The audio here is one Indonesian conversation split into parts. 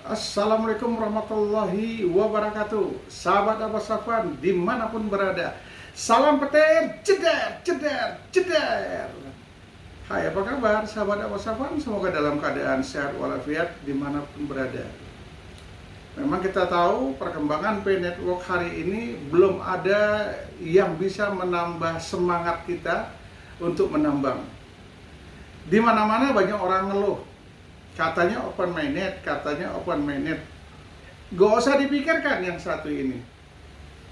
Assalamualaikum warahmatullahi wabarakatuh. Sahabat Abbas Safwan dimanapun berada, salam petir, ceder, ceder, ceder. Hai, apa kabar sahabat Abbas Safwan? Semoga dalam keadaan sehat walafiat dimanapun berada. Memang kita tahu perkembangan P-Network hari ini belum ada yang bisa menambah semangat kita untuk menambang. Di mana-mana banyak orang ngeluh, katanya open mainnet, katanya open mainnet. Gak usah dipikirkan yang satu ini.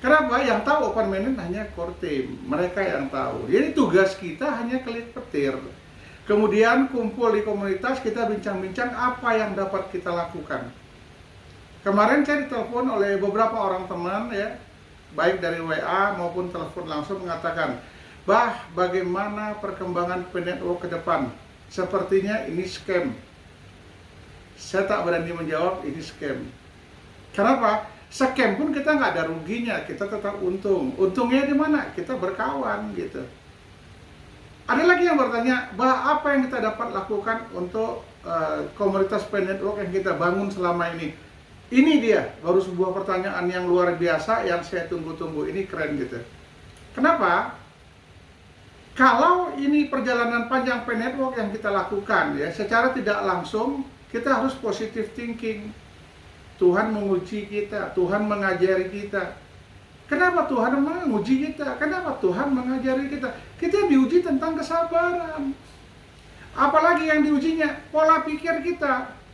Kenapa? Yang tahu open mainnet hanya core team, mereka yang tahu. Jadi tugas kita hanya klik petir. Kemudian kumpul di komunitas, kita bincang-bincang apa yang dapat kita lakukan. Kemarin saya ditelepon oleh beberapa orang teman ya, baik dari WA maupun telepon langsung mengatakan, "Bah, bagaimana perkembangan P-Network ke depan? Sepertinya ini scam." Saya tak berani menjawab ini scam. Kenapa? Scam pun kita nggak ada ruginya, kita tetap untung. Untungnya di mana? Kita berkawan gitu. Ada lagi yang bertanya, "Bah, apa yang kita dapat lakukan untuk komunitas P-Network yang kita bangun selama ini?" Ini dia, baru sebuah pertanyaan yang luar biasa yang saya tunggu-tunggu. Ini keren gitu. Kenapa? Kalau ini perjalanan panjang P-Network yang kita lakukan ya, secara tidak langsung kita harus positive thinking. Tuhan menguji kita, Tuhan mengajari kita. Kenapa Tuhan menguji kita? Kenapa Tuhan mengajari kita? Kita diuji tentang kesabaran. Apalagi yang diujinya? Pola pikir kita.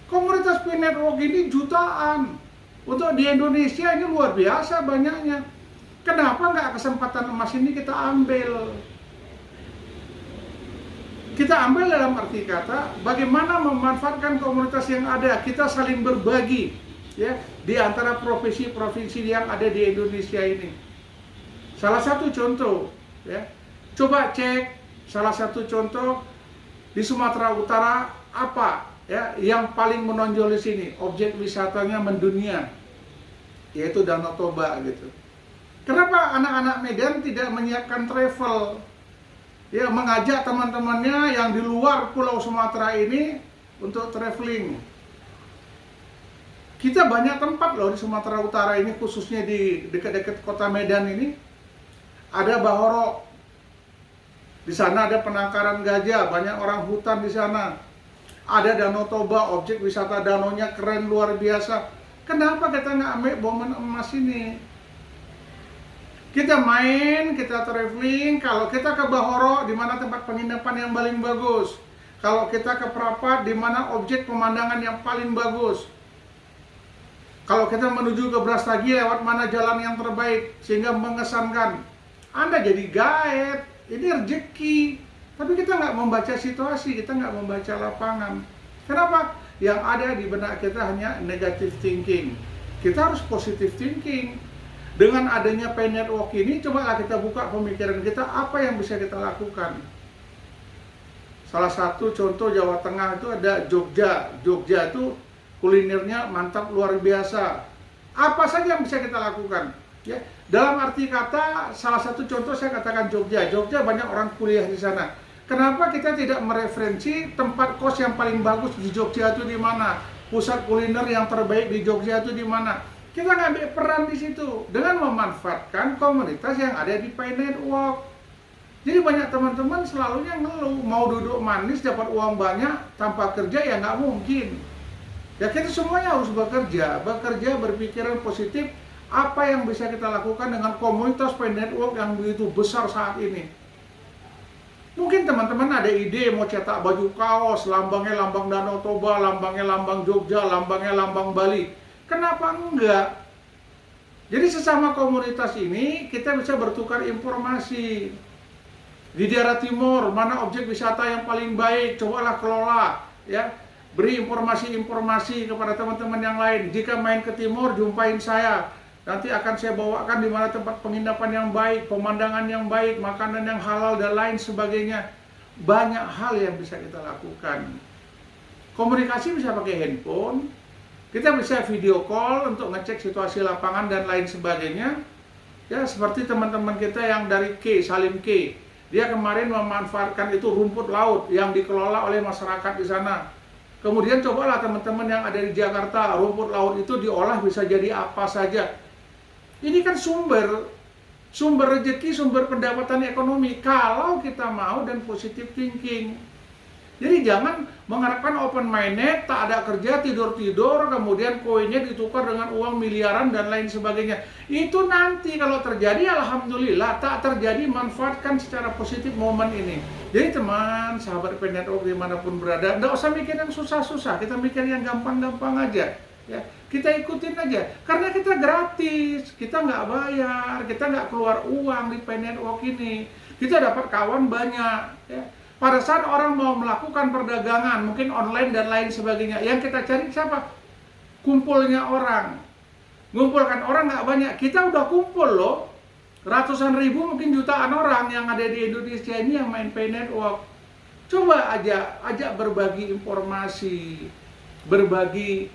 Komunitas P-Network ini jutaan. Untuk di Indonesia ini luar biasa banyaknya. Kenapa nggak kesempatan emas ini kita ambil? Kita ambil dalam arti kata, bagaimana memanfaatkan komunitas yang ada. Kita saling berbagi ya di antara provinsi-provinsi yang ada di Indonesia ini. Salah satu contoh ya, coba cek salah satu contoh di Sumatera Utara apa ya yang paling menonjol di sini, objek wisatanya mendunia, yaitu Danau Toba gitu. Kenapa anak-anak Medan tidak menyiapkan travel? Ya, mengajak teman-temannya yang di luar Pulau Sumatera ini untuk traveling. Kita banyak tempat loh di Sumatera Utara ini, khususnya di dekat-dekat kota Medan ini. Ada Bahorok. Di sana ada penangkaran gajah, banyak orang hutan di sana. Ada Danau Toba, objek wisata danaunya keren luar biasa. Kenapa kita nggak ambil momen emas ini? Kita main, kita traveling. Kalau kita ke Bahoro, di mana tempat penginapan yang paling bagus. Kalau kita ke Prapat, di mana objek pemandangan yang paling bagus. Kalau kita menuju ke Brastagi, lewat mana jalan yang terbaik, sehingga mengesankan. Anda jadi guide, ini rezeki. Tapi kita nggak membaca situasi, kita nggak membaca lapangan. Kenapa? Yang ada di benak kita hanya negative thinking. Kita harus positive thinking. Dengan adanya P-Network ini, cobalah kita buka pemikiran kita, apa yang bisa kita lakukan. Salah satu contoh Jawa Tengah itu ada Jogja. Jogja itu kulinernya mantap luar biasa. Apa saja yang bisa kita lakukan? Ya, dalam arti kata, salah satu contoh saya katakan Jogja. Jogja banyak orang kuliah di sana. Kenapa kita tidak mereferensi tempat kos yang paling bagus di Jogja itu di mana? Pusat kuliner yang terbaik di Jogja itu di mana? Kita ngambil peran di situ dengan memanfaatkan komunitas yang ada di P-Network. Jadi banyak teman-teman selalunya ngeluh, mau duduk manis dapat uang banyak tanpa kerja ya nggak mungkin. Ya kita semuanya harus bekerja berpikiran positif. Apa yang bisa kita lakukan dengan komunitas P-Network yang begitu besar saat ini? Mungkin teman-teman ada ide mau cetak baju kaos, lambangnya lambang Danau Toba, lambangnya lambang Jogja, lambangnya lambang Bali. Kenapa enggak? Jadi sesama komunitas ini kita bisa bertukar informasi. Di daerah timur, mana objek wisata yang paling baik, cobalah kelola ya. Beri informasi-informasi kepada teman-teman yang lain. Jika main ke timur, jumpain saya. Nanti akan saya bawakan di mana tempat penginapan yang baik, pemandangan yang baik, makanan yang halal dan lain sebagainya. Banyak hal yang bisa kita lakukan. Komunikasi bisa pakai handphone. Kita bisa video call untuk ngecek situasi lapangan dan lain sebagainya. Ya, seperti teman-teman kita yang dari Salim K. Dia kemarin memanfaatkan itu rumput laut yang dikelola oleh masyarakat di sana. Kemudian cobalah teman-teman yang ada di Jakarta, rumput laut itu diolah bisa jadi apa saja. Ini kan sumber rezeki, sumber pendapatan ekonomi kalau kita mau dan positive thinking. Jadi jangan mengharapkan open minded, tak ada kerja, tidur-tidur, kemudian koinnya ditukar dengan uang miliaran dan lain sebagainya. Itu nanti kalau terjadi, alhamdulillah. Tak terjadi, manfaatkan secara positif momen ini. Jadi teman, sahabat PNetWalk dimanapun berada, nggak usah mikir yang susah-susah, kita mikir yang gampang-gampang aja. Ya, kita ikutin aja, karena kita gratis, kita nggak bayar, kita nggak keluar uang di PNetWalk ini, kita dapat kawan banyak. Ya. Pada saat orang mau melakukan perdagangan, mungkin online dan lain sebagainya, yang kita cari siapa? Kumpulnya orang. Ngumpulkan orang nggak banyak, kita udah kumpul loh. Ratusan ribu, mungkin jutaan orang yang ada di Indonesia ini yang main PNetWalk. Coba ajak berbagi informasi, berbagi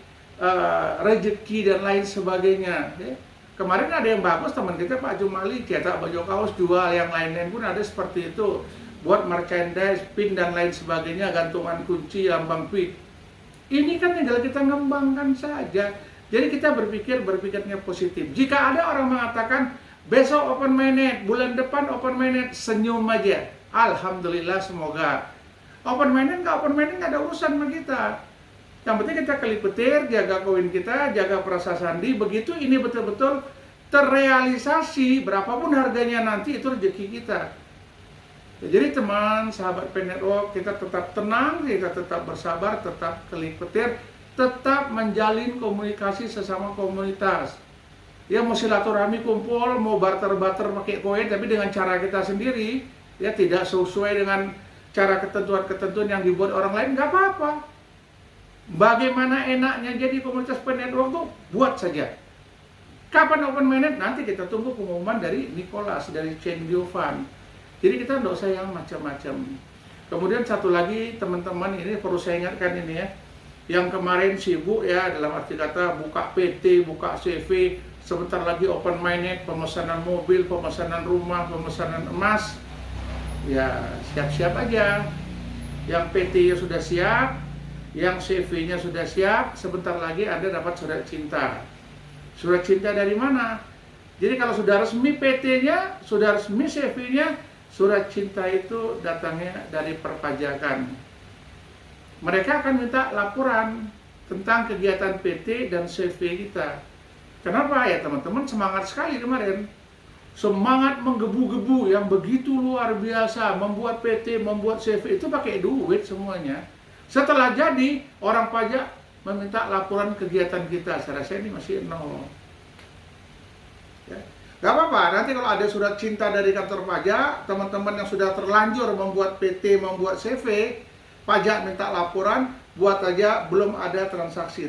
rezeki dan lain sebagainya. Ya. Kemarin ada yang bagus, teman kita Pak Jumali cetak baju kaos jual, yang lain-lain pun ada seperti itu. Buat merchandise, pin dan lain sebagainya, gantungan kunci, lambang PIN. Ini kan tinggal kita ngembangkan saja. Jadi kita berpikirnya positif. Jika ada orang mengatakan besok open minded, bulan depan open minded, senyum aja. Alhamdulillah, semoga. Open minded nggak ada urusan sama kita. Yang penting kita kelip petir, jaga koin kita, jaga perasa sandi. Begitu ini betul-betul terrealisasi, berapapun harganya nanti, itu rezeki kita. Ya, jadi teman, sahabat PNetWalk, kita tetap tenang, kita tetap bersabar, tetap kelip petir, tetap menjalin komunikasi sesama komunitas. Ya, mau silaturahmi kumpul, mau barter-barter pakai koin, tapi dengan cara kita sendiri, ya tidak sesuai dengan cara ketentuan-ketentuan yang dibuat orang lain, nggak apa-apa. Bagaimana enaknya jadi komunitas PNetWalk tuh, buat saja. Kapan open minded? Nanti kita tunggu pengumuman dari Nicholas, dari Chen Giovan. Jadi kita nggak usah yang macam-macam. Kemudian satu lagi teman-teman, ini perlu saya ingatkan ini ya, yang kemarin sibuk ya dalam arti kata buka PT, buka CV, sebentar lagi open minded, pemesanan mobil, pemesanan rumah, pemesanan emas, ya siap-siap aja. Yang PT-nya sudah siap, yang CV-nya sudah siap, sebentar lagi Anda dapat surat cinta. Surat cinta dari mana? Jadi kalau sudah resmi PT-nya, sudah resmi CV-nya, surat cinta itu datangnya dari perpajakan. Mereka akan minta laporan tentang kegiatan PT dan CV kita. Kenapa ya teman-teman? Semangat sekali kemarin. Semangat menggebu-gebu yang begitu luar biasa. Membuat PT, membuat CV itu pakai duit semuanya. Setelah jadi, orang pajak meminta laporan kegiatan kita. Saya rasa ini masih nol. Ya. Gak apa-apa, nanti kalau ada surat cinta dari kantor pajak, teman-teman yang sudah terlanjur membuat PT, membuat CV, pajak minta laporan, buat aja, belum ada transaksi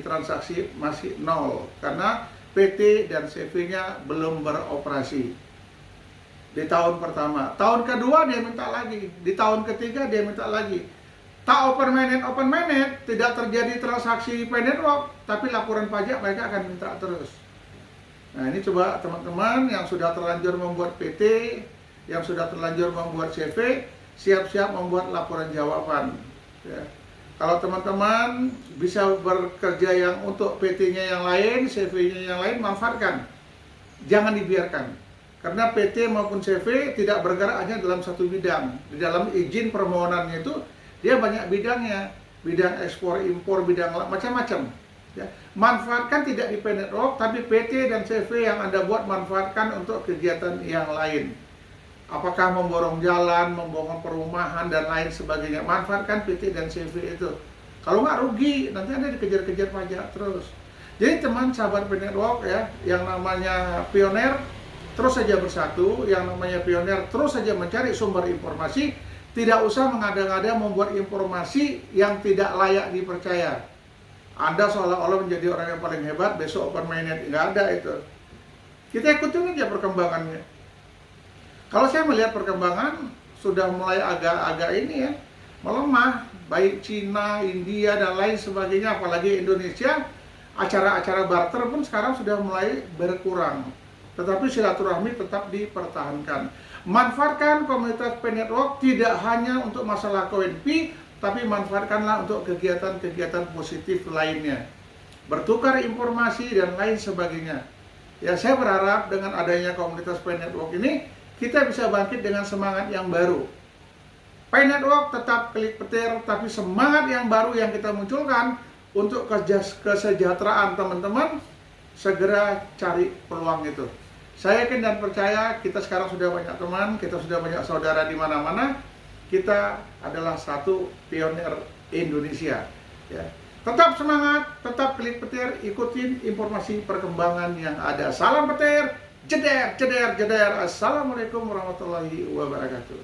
masih nol. Karena PT dan CV-nya belum beroperasi. Di tahun pertama. Tahun kedua dia minta lagi, di tahun ketiga dia minta lagi. Tak open minded, tidak terjadi transaksi PNetWalk, tapi laporan pajak mereka akan minta terus. Nah ini coba teman-teman yang sudah terlanjur membuat PT, yang sudah terlanjur membuat CV, siap-siap membuat laporan jawaban. Ya. Kalau teman-teman bisa bekerja yang untuk PT-nya yang lain, CV-nya yang lain, manfaatkan. Jangan dibiarkan. Karena PT maupun CV tidak bergerak hanya dalam satu bidang. Di dalam izin permohonannya itu, dia banyak bidangnya. Bidang ekspor, impor, bidang macam-macam. Ya. Manfaatkan tidak di PNetWalk, tapi PT dan CV yang Anda buat manfaatkan untuk kegiatan yang lain. Apakah memborong jalan, membangun perumahan, dan lain sebagainya. Manfaatkan PT dan CV itu. Kalau nggak rugi, nanti Anda dikejar-kejar pajak terus. Jadi teman sahabat PNetWalk ya, yang namanya pioner, terus saja bersatu. Yang namanya pioner, terus saja mencari sumber informasi. Tidak usah mengada-ngada membuat informasi yang tidak layak dipercaya. Anda seolah-olah menjadi orang yang paling hebat, besok open minded, nggak ada itu. Kita ikutin aja perkembangannya. Kalau saya melihat perkembangan, sudah mulai agak-agak ini ya, melemah. Baik Cina, India, dan lain sebagainya, apalagi Indonesia, acara-acara barter pun sekarang sudah mulai berkurang. Tetapi silaturahmi tetap dipertahankan. Manfaatkan komunitas PNetWalk tidak hanya untuk masalah koin Pi, tapi manfaatkanlah untuk kegiatan-kegiatan positif lainnya. Bertukar informasi dan lain sebagainya. Ya, saya berharap dengan adanya komunitas Pi Network ini, kita bisa bangkit dengan semangat yang baru. Pi Network tetap klik petir, tapi semangat yang baru yang kita munculkan untuk kesejahteraan teman-teman, segera cari peluang itu. Saya yakin dan percaya kita sekarang sudah banyak teman, kita sudah banyak saudara di mana-mana. Kita adalah satu pionir Indonesia. Ya. Tetap semangat, tetap klik petir, ikutin informasi perkembangan yang ada. Salam petir, jeder, jeder, jeder. Assalamualaikum warahmatullahi wabarakatuh.